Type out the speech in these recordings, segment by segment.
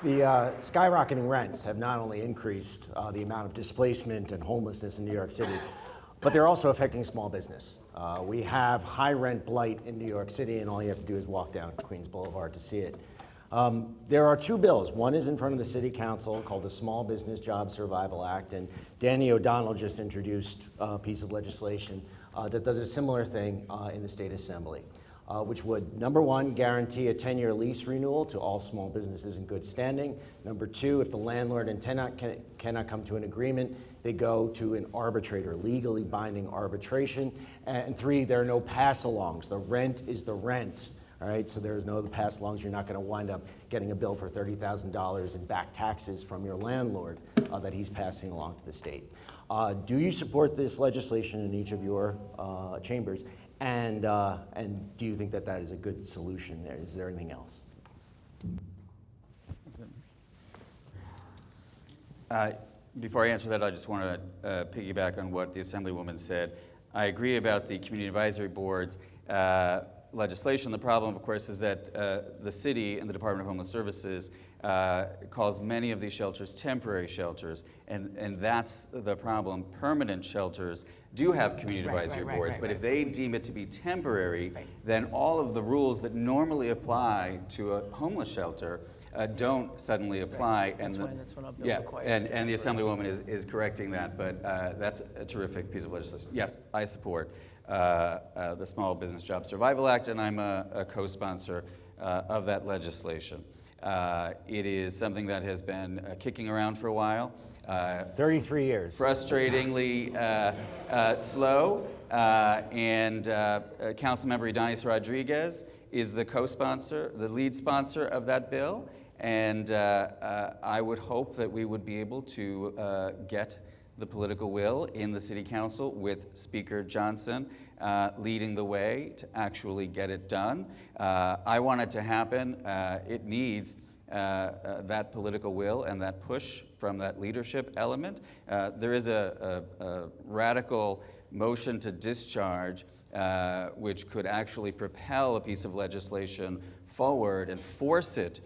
The skyrocketing rents have not only increased the amount of displacement and homelessness in New York City, but they're also affecting small business. We have high rent blight in New York City, and all you have to do is walk down Queens Boulevard to see it. There are two bills. One is in front of the City Council called the Small Business Job Survival Act, and Danny O'Donnell just introduced a piece of legislation that does a similar thing in the State Assembly, which would, number one, guarantee a 10-year lease renewal to all small businesses in good standing. Number two, if the landlord and tenant cannot come to an agreement, they go to an arbitrator, legally binding arbitration. And three, there are no pass-alongs. The rent is the rent. All right, so there's no pass-alongs. You're not going to wind up getting a bill for $30,000 in back taxes from your landlord that he's passing along to the state. Do you support this legislation in each of your chambers? And do you think that that is a good solution there? Is there anything else? Before I answer that, I just want to piggyback on what the Assemblywoman said. I agree about the community advisory boards legislation. The problem, of course, is that the city and the Department of Homeless Services calls many of these shelters temporary shelters, and that's the problem. Permanent shelters do have community advisory boards, but if they deem it to be temporary, then all of the rules that normally apply to a homeless shelter don't suddenly apply. And that's what our bill requires. And the Assemblywoman is correcting that, but that's a terrific piece of legislation. Yes, I support the Small Business Job Survival Act, and I'm a co-sponsor of that legislation. It is something that has been kicking around for a while. 33 years. Frustratingly slow, and Councilmember Gianaris Rodriguez is the co-sponsor, the lead sponsor of that bill, and I would hope that we would be able to get the political will in the City Council with Speaker Johnson leading the way to actually get it done. I want it to happen. It needs that political will and that push from that leadership element. There is a radical motion to discharge which could actually propel a piece of legislation forward and force it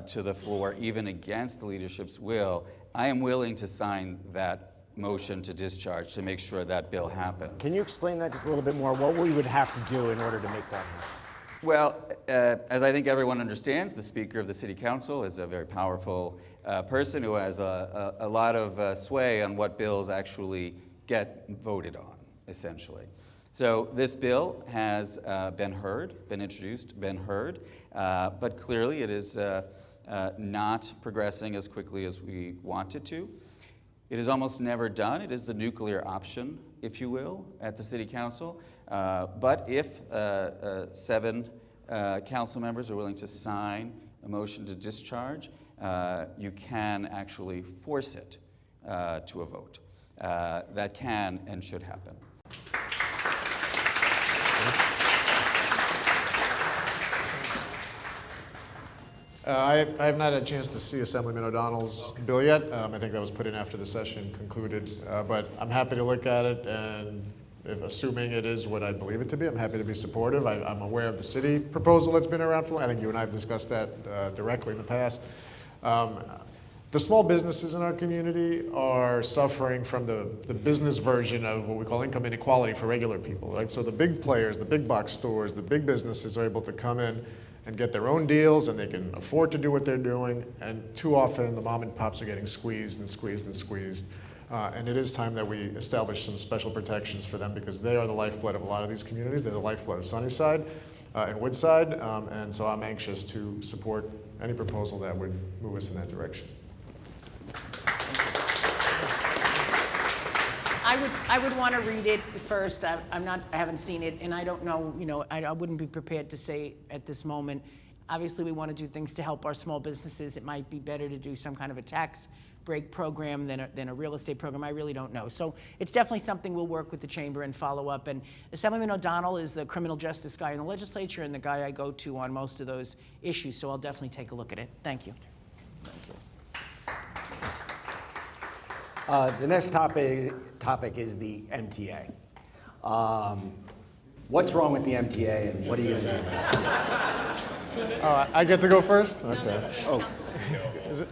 to the floor, even against the leadership's will. I am willing to sign that motion to discharge to make sure that bill happens. Can you explain that just a little bit more? What we would have to do in order to make that happen? Well, as I think everyone understands, the Speaker of the City Council is a very powerful person who has a lot of sway on what bills actually get voted on, essentially. So this bill has been heard, been introduced, been heard, but clearly it is not progressing as quickly as we want it to. It is almost never done. It is the nuclear option, if you will, at the City Council. But if 7 council members are willing to sign a motion to discharge, you can actually force it to a vote. That can and should happen. I have not had a chance to see Assemblyman O'Donnell's bill yet. I think that was put in after the session concluded, but I'm happy to look at it, and if assuming it is what I believe it to be, I'm happy to be supportive. I'm aware of the city proposal that's been around for a while. I think you and I have discussed that directly in the past. The small businesses in our community are suffering from the business version of what we call income inequality for regular people, right? So the big players, the big box stores, the big businesses are able to come in and get their own deals, and they can afford to do what they're doing, and too often the mom and pops are getting squeezed and squeezed and squeezed. And it is time that we establish some special protections for them, because they are the lifeblood of a lot of these communities. They're the lifeblood of Sunnyside and Woodside, and so I'm anxious to support any proposal that would move us in that direction. I would want to read it first. I haven't seen it, and I don't know, I wouldn't be prepared to say at this moment. Obviously, we want to do things to help our small businesses. It might be better to do some kind of a tax break program than a real estate program. I really don't know. So it's definitely something we'll work with the chamber and follow up. And Assemblyman O'Donnell is the criminal justice guy in the legislature and the guy I go to on most of those issues. So I'll definitely take a look at it. Thank you. The next topic is the MTA. What's wrong with the MTA, and what are you going to do about it? Oh, I get to go first? Okay. Oh, Is it,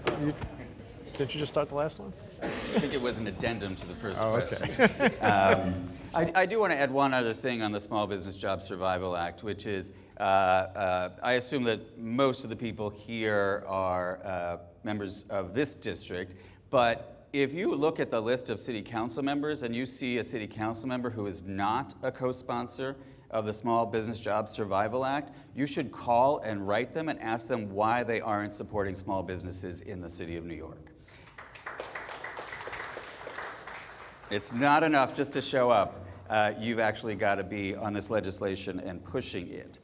didn't you just start the last one? I think it was an addendum to the first Oh, question. okay. I do want to add one other thing on the Small Business Job Survival Act, which is I assume that most of the people here are members of this district, but if you look at the list of city council members and you see a city council member who is not a co-sponsor of the Small Business Job Survival Act, you should call and write them and ask them why they aren't supporting small businesses in the city of New York. It's not enough just to show up. You've actually got to be on this legislation and pushing it.